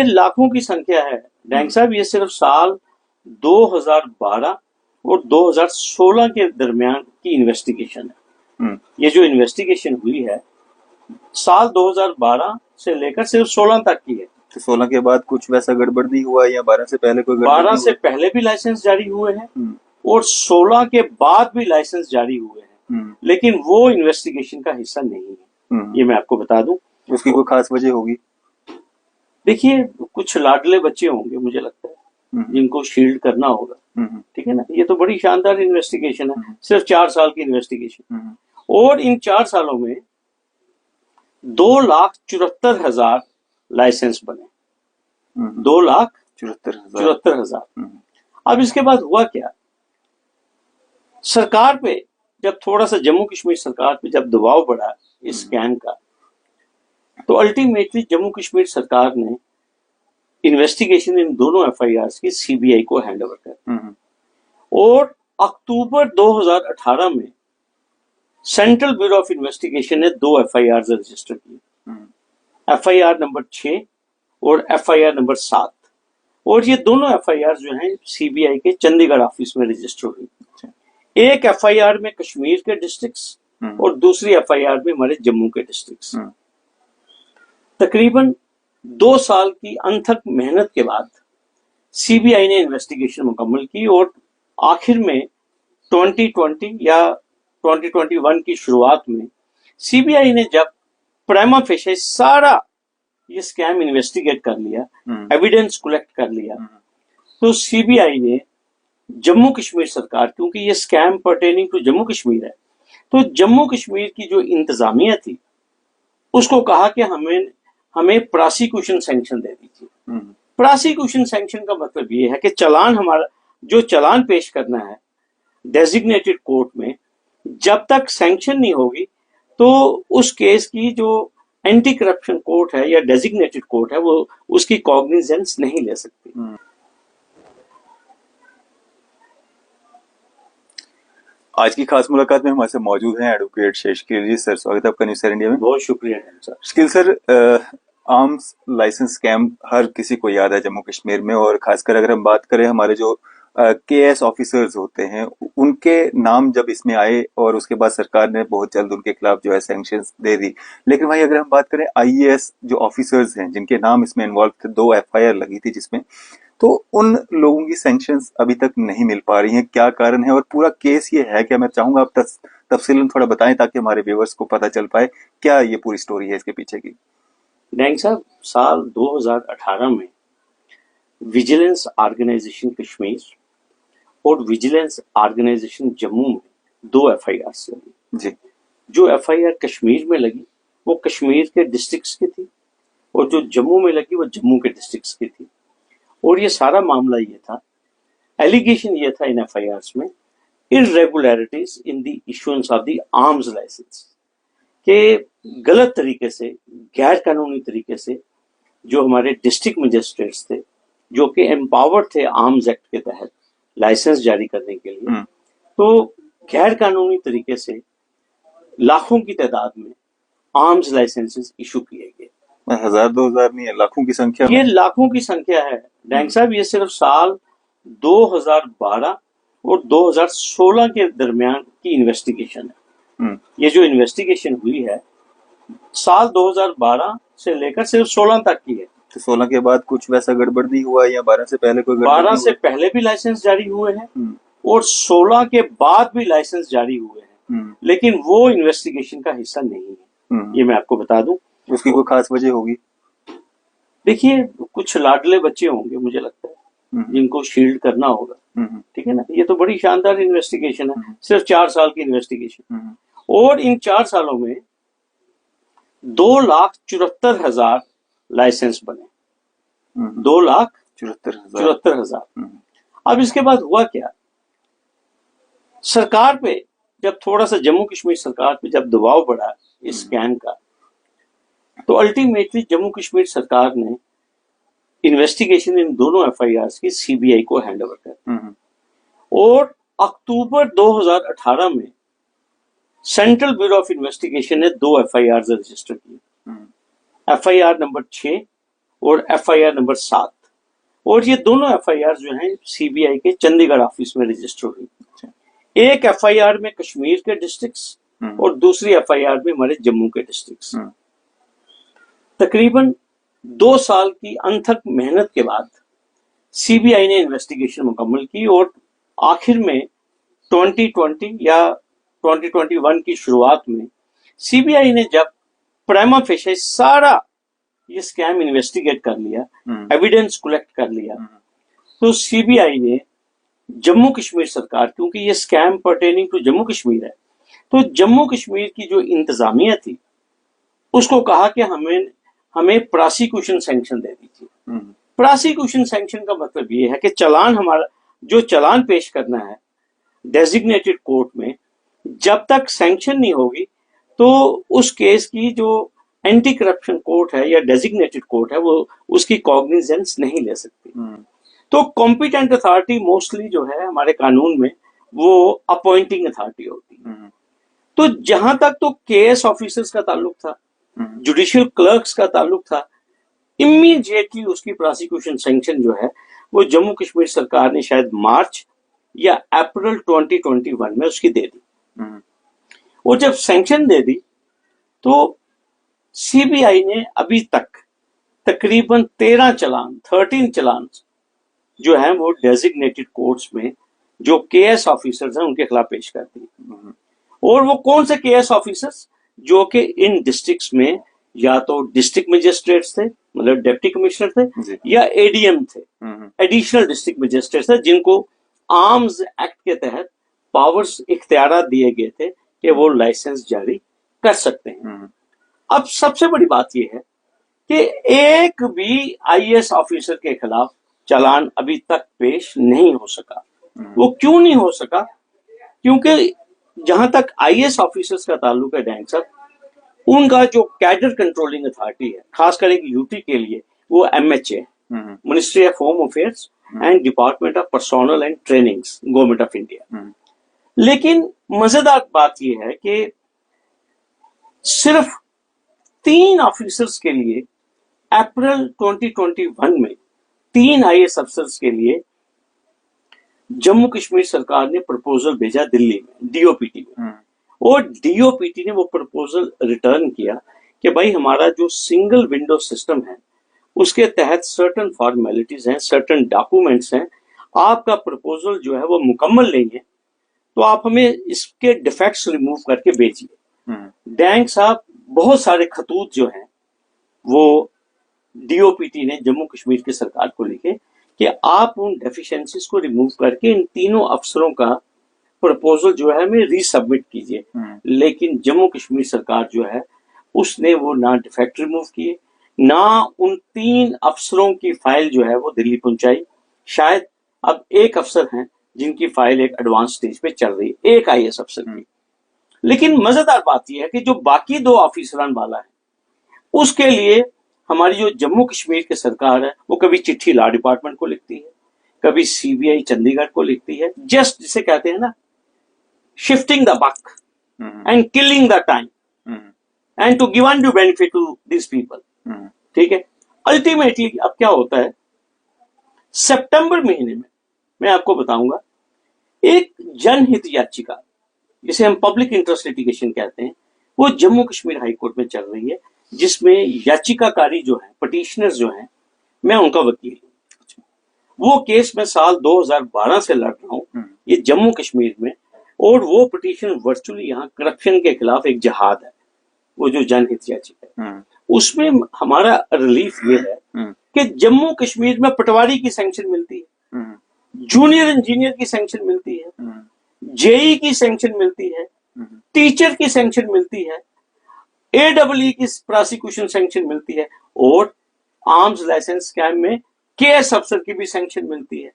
लाखों की संख्या है डैंग साहब। ये सिर्फ साल 2012 और 2016 के दरमियान की इन्वेस्टिगेशन है। ये जो इन्वेस्टिगेशन हुई है साल 2012 से लेकर सिर्फ 16 तक की है। तो 16 के बाद कुछ वैसा गड़बड़ नहीं हुआ या 12 से पहले कोई गड़बड़ 12 से पहले भी लाइसेंस जारी हुए हैं और 16 के बाद भी लाइसेंस जारी हुए हैं, लेकिन वो इन्वेस्टिगेशन का हिस्सा नहीं है। ये मैं आपको बता दूं। उसकी कोई खास वजह होगी? देखिए, कुछ लाडले बच्चे होंगे मुझे लगता है जिनको शील्ड करना होगा। ठीक है ना। ये तो बड़ी शानदार इन्वेस्टिगेशन है, सिर्फ 4 साल की इन्वेस्टिगेशन, और इन 4 सालों में 2,74,000 लाइसेंस बने। 2,74,000। अब इसके बाद हुआ क्या, सरकार पे जब थोड़ा सा जम्मू कश्मीर सरकार पे जब दबाव बढ़ा इस स्कैम का, तो अल्टीमेटली जम्मू कश्मीर सरकार ने इन्वेस्टिगेशन इन दोनों एफआईआर की सीबीआई को हैंड ओवर कर, और अक्टूबर 2018 में सेंट्रल ब्यूरो ऑफ इन्वेस्टिगेशन ने 2 एफआईआर रजिस्टर किए, एफआईआर नंबर 6 और एफआईआर नंबर 7, और ये दोनों एफआईआर जो हैं सीबीआई के चंडीगढ़ ऑफिस में रजिस्टर हुई। एक एफआईआर में कश्मीर के डिस्ट्रिक्ट्स और दूसरी एफआईआर में हमारे जम्मू के डिस्ट्रिक्ट्स। तकरीबन 2 साल की अनथक मेहनत के बाद सीबीआई ने इन्वेस्टिगेशन मुकम्मल की, और आखिर में 2020 या 2021 की शुरुआत में सीबीआई ने जब प्राइमा फेशे सारा ये स्कैम इन्वेस्टिगेट कर लिया, एविडेंस कलेक्ट कर लिया, तो सीबीआई ने जम्मू कश्मीर सरकार, क्योंकि ये scam pertaining to Jammu Kashmir है, तो जम्मू कश्मीर की जो इंतजामिया थी उसको कहा कि हमें प्रोसिक्यूशन सैंक्शन दे दीजिए। प्रोसिक्यूशन सैंक्शन का मतलब ये है कि चालान, हमारा जो चालान पेश करना है डेजिग्नेटेड कोर्ट में, जब तक सैंक्शन नहीं होगी तो उस केस की जो एंटी करप्शन कोर्ट है या डेजिग्नेटेड कोर्ट है वो उसकी कॉग्निजेंस नहीं ले सकती। आज की खास मुलाकात में हमारे साथ मौजूद हैं एडवोकेट शेषकील जी। सर, स्वागत है आपका न्यूज़ सर इंडिया में। बहुत शुक्रिया सर। शेषकील सर, आर्म्स लाइसेंस स्कैम हर किसी को याद है जम्मू कश्मीर में, और खासकर अगर हम बात करें हमारे जो केएस ऑफिसर्स होते हैं उनके नाम जब इसमें आए, और उसके बाद सरकार ने बहुत जल्द उनके खिलाफ जो है सैंक्शंस दे दी। लेकिन भाई अगर हम बात करें आईएएस जो ऑफिसर्स हैं जिनके नाम इसमें इन्वॉल्व थे, 2 एफआईआर लगी थी जिसमें, तो उन लोगों की सैंक्शंस अभी तक नहीं मिल पा रही हैं। क्या कारण है और पूरा केस ये है क्या? मैं चाहूंगा आप तफसीलन थोड़ा बताएं ताकि हमारे व्यूअर्स को पता चल पाए क्या ये पूरी स्टोरी है इसके पीछे की। डैंग साहब, साल 2018 में विजिलेंस ऑर्गेनाइजेशन कश्मीर और विजिलेंस ऑर्गेनाइजेशन जम्मू में 2 एफआईआर लगी जी। जो एफआईआर कश्मीर में लगी वो कश्मीर के डिस्ट्रिक्ट्स की थी, और जो जम्मू में लगी वो जम्मू के डिस्ट्रिक्ट्स की थी। और ये सारा मामला ये था, एलिगेशन ये था इन एफआईआर में, irregularities in the issuance of the arms licence, के गलत तरीके से, गैर कानूनी तरीके से जो हमारे डिस्ट्रिक्ट मजिस्ट्रेट्स थे जो कि एम्पावर्ड थे आर्म्स एक्ट के तहत लाइसेंस जारी करने के लिए, तो गैर कानूनी तरीके से लाखों की तादाद में आर्म्स लाइसेंसेस इशू किए गए। 1000-2000 नहीं है, लाखों की संख्या। ये लाखों की संख्या है डैंग साहब। ये सिर्फ साल 2012 और 2016 के दरमियान की इन्वेस्टिगेशन है। ये जो इन्वेस्टिगेशन हुई है साल 2012 से लेकर सिर्फ 16 तक की है। तो 16 के बाद कुछ वैसा गड़बड़ नहीं हुआ या 12 से पहले कोई गड़बड़? 12 से पहले भी लाइसेंस जारी हुए हैं और 16 के बाद भी लाइसेंस जारी हुए हैं, लेकिन वो इन्वेस्टिगेशन का हिस्सा नहीं है। ये मैं आपको बता दूं। उसकी कोई खास वजह होगी? देखिए, कुछ लाडले बच्चे होंगे मुझे लगता है जिनको शील्ड करना होगा। ठीक है ना। ये तो बड़ी शानदार इन्वेस्टिगेशन है, सिर्फ 4 साल की इन्वेस्टिगेशन, और इन 4 सालों में 2,74,000 लाइसेंस बने। 2,74,000। अब इसके बाद हुआ क्या, सरकार पे जब थोड़ा सा जम्मू कश्मीर सरकार पे जब दबाव बढ़ा इस स्कैम का, तो अल्टीमेटली जम्मू कश्मीर सरकार ने इन्वेस्टिगेशन इन दोनों एफआईआर की सीबीआई को हैंड ओवर कर, और अक्टूबर 2018 में सेंट्रल ब्यूरो ऑफ इन्वेस्टिगेशन ने 2 एफआईआर रजिस्टर किए, एफआईआर नंबर 6 और FIR नंबर 7, और ये दोनों FIR जो हैं CBI के चंडीगढ़ ऑफिस में रजिस्टर हुई। एक FIR में कश्मीर के डिस्ट्रिक्ट्स और दूसरी FIR में हमारे जम्मू के डिस्ट्रिक्ट्स। तकरीबन 2 साल की अनथक मेहनत के बाद CBI ने इन्वेस्टिगेशन मुकम्मल की और आखिर में 2020 या 2021 की शुरुआत में CBI ने जब प्राइमा फेशे सारा ये स्कैम इन्वेस्टिगेट कर लिया, एविडेंस कलेक्ट कर लिया, तो CBI ने जम्मू कश्मीर सरकार, क्योंकि ये scam pertaining to Jammu Kashmir है, तो जम्मू कश्मीर की जो इंतजामिया थी उसको कहा कि हमें प्रोसिक्यूशन सैंक्शन दे दीजिए। प्रोसिक्यूशन सैंक्शन का मतलब ये है कि चालान पेश करना है डेजिग्नेटेड कोर्ट में, जब तक सैंक्शन नहीं होगी तो उस केस की जो एंटी करप्शन कोर्ट है या डेजिग्नेटेड कोर्ट है वो उसकी कॉग्निजेंस नहीं ले सकती। तो कॉम्पिटेंट अथॉरिटी मोस्टली जो है हमारे कानून में वो अपॉइंटिंग अथॉरिटी होती है। तो जहां तक तो KS ऑफिसर्स का ताल्लुक था, जुडिशियल क्लर्क्स का ताल्लुक था, इमीडिएटली उसकी प्रोसिक्यूशन सैंक्शन जो है वो जम्मू कश्मीर सरकार ने शायद मार्च या अप्रैल 2021 में उसकी दे दी। और जब सैंक्शन दे दी तो CBI ने अभी तक तकरीबन 13 चालान जो है वो डेजिग्नेटेड कोर्ट्स में जो KS ऑफिसर्स हैं उनके खिलाफ पेश कर दिए। और वो कौन से KS ऑफिसर्स, जो कि इन डिस्ट्रिक्ट्स में या तो डिस्ट्रिक्ट मजिस्ट्रेट्स थे, मतलब डिप्टी कमिश्नर थे, या ADM थे, एडिशनल डिस्ट्रिक्ट मजिस्ट्रेट थे, जिनको आर्म्स एक्ट के तहत पावर्स इख्तियार दिए गए थे कि वो लाइसेंस जारी कर सकते हैं। अब सबसे बड़ी बात यह है कि एक भी IAS ऑफिसर के खिलाफ चालान अभी तक पेश नहीं हो सका। वो क्यों नहीं हो सका? क्योंकि जहां तक IAS ऑफिसर्स का ताल्लुक है डैंग साहब, उनका जो कैडर कंट्रोलिंग अथॉरिटी है, खासकर एक यूटी के लिए, वो MHA, ministry of home affairs and department of personnel and trainings, government of India. लेकिन मजेदार बात यह है कि सिर्फ 3 ऑफिसर्स के लिए अप्रैल 2021 में 3 IAS अफसर्स के लिए जम्मू कश्मीर सरकार ने प्रपोजल भेजा दिल्ली में, DOPT में, और DOPT ने वो प्रपोजल रिटर्न किया कि भाई हमारा जो सिंगल विंडो सिस्टम है उसके तहत सर्टन फॉर्मेलिटीज हैं, सर्टन डॉक्यूमेंट्स हैं, आपका प्रपोजल जो है वो मुकम्मल नहीं है, तो आप हमें इसके डिफेक्ट्स रिमूव करके भेजिए। डैंग साहब, बहुत सारे खतूत जो हैं वो DOPT ने जम्मू कश्मीर की सरकार को लिखे कि आप उन डेफिशिएंसीज को रिमूव करके इन तीनों अफसरों का प्रपोजल जो है हमें रीसबमिट कीजिए। लेकिन जम्मू कश्मीर सरकार जो है उसने वो ना डिफेक्ट रिमूव किए, ना उन 3 अफसरों की फाइल जो है वो दिल्ली पहुंचाई। शायद अब एक अफसर हैं जिनकी फाइल एक एडवांस स्टेज पे चल रही है, एक IAS अफसर की। लेकिन मजेदार बात यह है कि जो बाकी 2 ऑफिसरान वाला है उसके लिए हमारी जो जम्मू कश्मीर की सरकार है वो कभी चिट्ठी लॉ डिपार्टमेंट को लिखती है, कभी CBI चंडीगढ़ को लिखती है, जस्ट जिसे कहते हैं ना shifting the buck and killing the time and to give undue benefit to this people. ठीक है, अल्टीमेटली अब क्या होता है, सितंबर महीने में मैं आपको बताऊंगा एक जनहित याचिका जिसे हम पब्लिक इंटरेस्ट लिटिगेशन कहते हैं वो जम्मू कश्मीर हाई कोर्ट में चल रही है, जिसमें याचिकाकारी जो है, पटिशनर्स जो हैं, मैं उनका वकील हूं। वो केस मैं साल 2012 से लड़ रहा हूं ये जम्मू कश्मीर में, और वो पिटीशन वर्चुअली यहाँ करप्शन के खिलाफ एक जहाद है, वो जो जनहित याचिका है उसमें हमारा रिलीफ ये है कि जम्मू कश्मीर में पटवारी की सैंक्शन मिलती है, जूनियर इंजीनियर की सैंक्शन मिलती है, JE की सैंक्शन मिलती है, टीचर की सैंक्शन मिलती है, AEE की प्रोसिक्यूशन सैंक्शन मिलती है, और आर्म्स लाइसेंस स्कैम में KS अफसर की भी सैंक्शन मिलती है।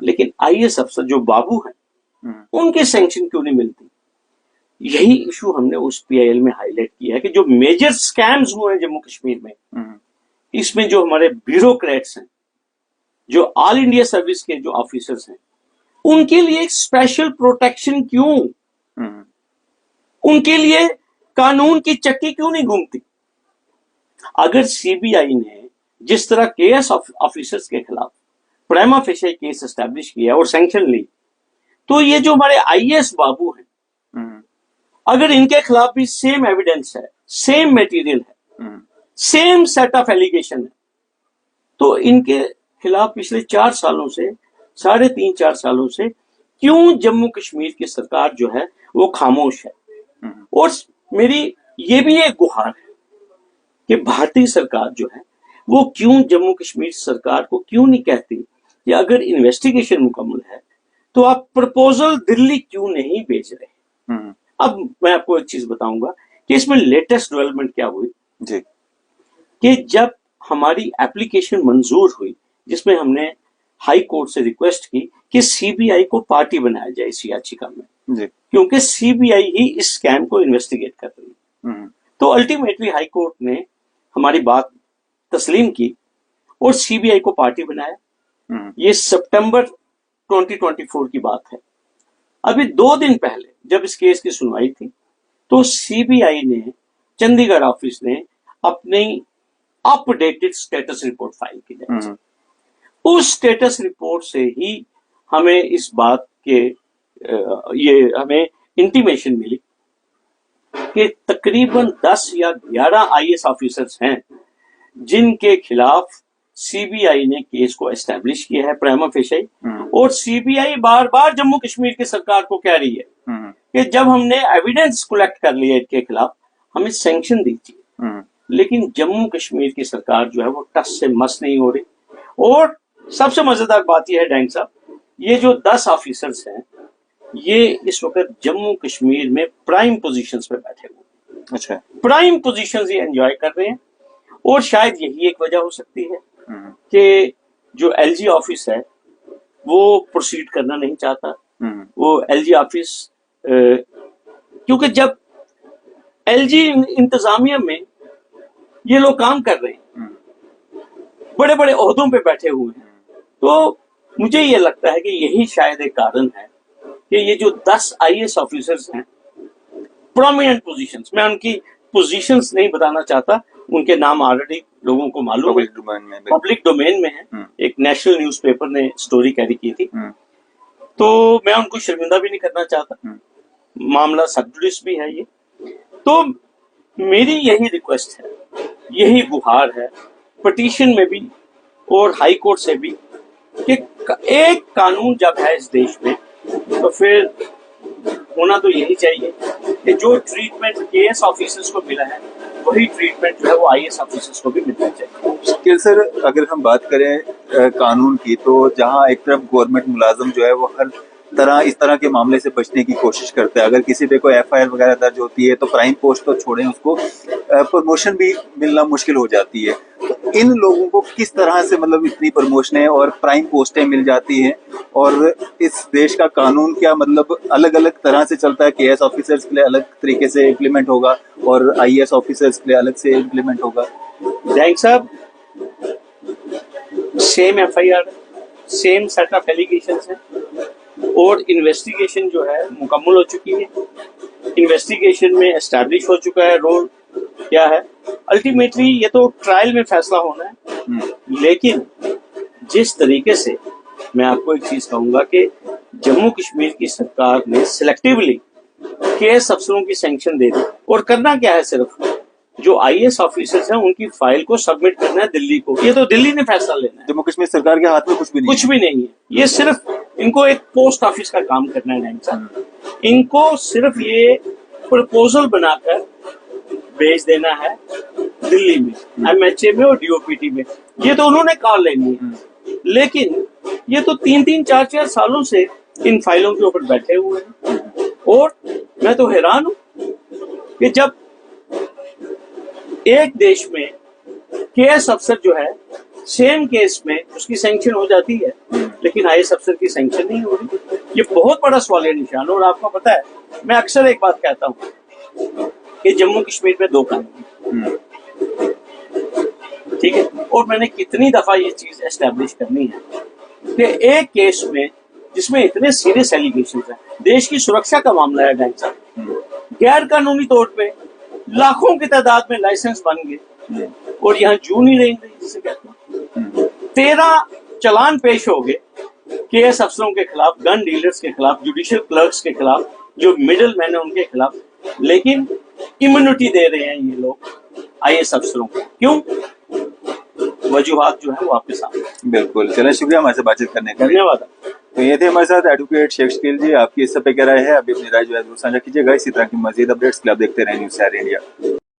लेकिन IAS अफसर जो बाबू हैं उनके सैंक्शन क्यों नहीं मिलती? यही इशू हमने उस PIL में हाईलाइट किया है कि जो मेजर स्कैम्स हुए हैं जम्मू कश्मीर में, इसमें जो हमारे ब्यूरोक्रेट्स हैं, जो ऑल इंडिया सर्विस के जो ऑफिसर्स हैं, उनके लिए एक स्पेशल प्रोटेक्शन क्यों? उनके लिए कानून की चक्की क्यों नहीं घूमती? अगर CBI ने जिस तरह केएस ऑफिसर्स के खिलाफ प्राइमा फेशियल केस एस्टैब्लिश किया और सैंक्शन ली, तो ये जो हमारे आईएएस बाबू हैं, अगर इनके खिलाफ भी सेम एविडेंस है, सेम मटेरियल है, सेम सेट ऑफ एलिगेशन है, तो इनके खिलाफ पिछले 4 सालों से, 3.5-4 सालों से क्यों जम्मू कश्मीर की सरकार जो है वो खामोश है? और मेरी ये भी एक गुहार है कि भारतीय सरकार जो है वो क्यों जम्मू कश्मीर सरकार को क्यों नहीं कहती कि अगर इन्वेस्टिगेशन मुकम्मल है तो आप प्रपोजल दिल्ली क्यों नहीं भेज रहे? अब मैं आपको एक चीज बताऊंगा कि इसमें लेटेस्ट डेवलपमेंट क्या हुई जी, कि जब हमारी एप्लीकेशन मंजूर हुई, जिसमें हमने हाई कोर्ट से रिक्वेस्ट की कि सीबीआई को पार्टी बनाया जाए इस याचिका में जी, क्योंकि सीबीआई ही इस स्कैम को इन्वेस्टिगेट कर रही है, तो अल्टीमेटली हाई कोर्ट ने हमारी बात तस्लीम की और सीबीआई को पार्टी बनाया। ये सितंबर 2024 की बात है। अभी 2 दिन पहले जब इस केस की सुनवाई थी तो सीबीआई ने, चंडीगढ़ ऑफिस ने अपनी अपडेटेड स्टेटस रिपोर्ट फाइल की। उस स्टेटस रिपोर्ट से ही हमें इस बात के ये हमें इंटीमेशन मिली कि तकरीबन 10 या 11 आईएएस ऑफिसर्स हैं जिनके खिलाफ सीबीआई ने केस को एस्टैब्लिश किया है प्राइमा फेशियल, और सीबीआई बार बार जम्मू कश्मीर की सरकार को कह रही है कि जब हमने एविडेंस कलेक्ट कर लिया इनके खिलाफ हमें सैंक्शन दीजिए, लेकिन जम्मू कश्मीर की सरकार जो है वो टस से मस नहीं हो रही। और सबसे मजेदार बात यह है डैंग साहब, ये जो 10 ऑफिसर्स हैं ये इस वक्त जम्मू कश्मीर में प्राइम पोजीशंस पे बैठे हुए। अच्छा, प्राइम पोजीशंस ये एंजॉय कर रहे हैं, और शायद यही एक वजह हो सकती है कि जो एलजी ऑफिस है वो प्रोसीड करना नहीं चाहता। वो एलजी ऑफिस क्योंकि जब एलजी इंतजामिया में ये लोग काम कर रहे हैं, बड़े बड़े ओहदों पे बैठे हुए हैं, तो मुझे ये लगता है कि यही शायद एक कारण है कि ये जो 10 आईएएस ऑफिसर्स हैं प्रोमिनेंट पोजीशंस, मैं उनकी पोजीशंस नहीं बताना चाहता, उनके नाम ऑलरेडी लोगों को मालूम है, पब्लिक डोमेन में है। एक नेशनल न्यूज़पेपर ने स्टोरी कैरी की थी, तो मैं उनको शर्मिंदा भी नहीं करना चाहता, मामला सबजुडिस भी है ये। तो मेरी यही रिक्वेस्ट है, यही गुहार है पिटीशन में भी और हाई कोर्ट से भी कि एक कानून जब है इस देश में तो फिर होना तो यही चाहिए कि जो ट्रीटमेंट केएस ऑफिसर्स को मिला है वही ट्रीटमेंट जो है वो आईएएस ऑफिसर्स को भी मिलना चाहिए। शकील सर, अगर हम बात करें कानून की, तो जहां एक तरफ गवर्नमेंट मुलाजम जो है वो हर तरह इस तरह के मामले से बचने की कोशिश करता है, अगर किसी पे कोई एफआईआर वगैरह दर्ज होती है तो प्राइम पोस्ट तो छोड़ें, उसको प्रमोशन भी मिलना मुश्किल हो जाती है। तो इन लोगों को किस तरह से मतलब इतनी प्रमोशनें और प्राइम पोस्टें मिल जाती हैं, और इस देश का कानून क्या मतलब अलग अलग तरह से चलता है? केएस ऑफिसर्स के लिए अलग तरीके से इम्प्लीमेंट होगा और आईएएस ऑफिसर्स के लिए अलग से इम्प्लीमेंट होगा? जैक साहब, same FIR, same set of allegations है, और इन्वेस्टिगेशन जो है मुकम्मल हो चुकी है। इन्वेस्टिगेशन में एस्टैब्लिश हो चुका है रोल क्या है। अल्टीमेटली ये तो ट्रायल में फैसला होना है, लेकिन जिस तरीके से मैं आपको एक चीज कहूंगा कि जम्मू कश्मीर की सरकार ने सिलेक्टिवली केएस अफसरों की सैंक्शन दे दी, और करना क्या है, सिर्फ जो आईएएस ऑफिसर्स हैं उनकी फाइल को सबमिट करना है दिल्ली को। ये तो दिल्ली ने फैसला लेना है, जम्मू कश्मीर सरकार के हाथ में कुछ भी नहीं है। ये सिर्फ इनको एक पोस्ट ऑफिस का काम करना है। इनको सिर्फ ये प्रपोजल बनाकर भेज देना है दिल्ली में, एमएचए में और डीओपीटी में, ये तो उन्होंने कॉल लेनी है। लेकिन ये तो 3-3, 4-4 सालों से इन फाइलों के ऊपर बैठे हुए हैं, और मैं तो हैरान हूं कि जब एक देश में केएस अफसर जो है सेम केस में उसकी सैंक्शन हो जाती है, लेकिन आईएएस अफसर की सैंक्शन नहीं हो रही, ये बहुत बड़ा सवाल निशान। और आपको पता है, मैं अक्सर एक बात कहता हूँ कि जम्मू कश्मीर में 2 कानून, ठीक है, और मैंने कितनी दफा ये चीज एस्टेब्लिश करनी है कि एक केस में जिसमें इतने सीरियस एलिगेशन है, देश की सुरक्षा का मामला है डैंग साहब, गैर कानूनी तौर पे लाखों की तादाद में लाइसेंस बन गए और यहाँ जू नहीं रहेंगे जिसे कहते हैं। 13 चालान पेश हो गए केएस अफसरों के खिलाफ, गन डीलर्स के खिलाफ, जुडिशियल क्लर्क्स के खिलाफ, जो मिडिल मैन है उनके खिलाफ, लेकिन इम्यूनिटी दे रहे हैं ये लोग आईएएस अफसरों को। क्यों? वजूहात जो है वो आपके सामने। बिल्कुल, चलें, शुक्रिया हमारे से बातचीत करने का। धन्यवाद। तो ये थे हमारे साथ एडवोकेट शेख शकील जी। आपकी इस सब पे क्या राय है? अभी अपनी राय जो है जरूर साझा कीजिएगा। इसी तरह की मजीद अपडेट्स के लिए आप देखते रहें न्यूज़ 4 इंडिया।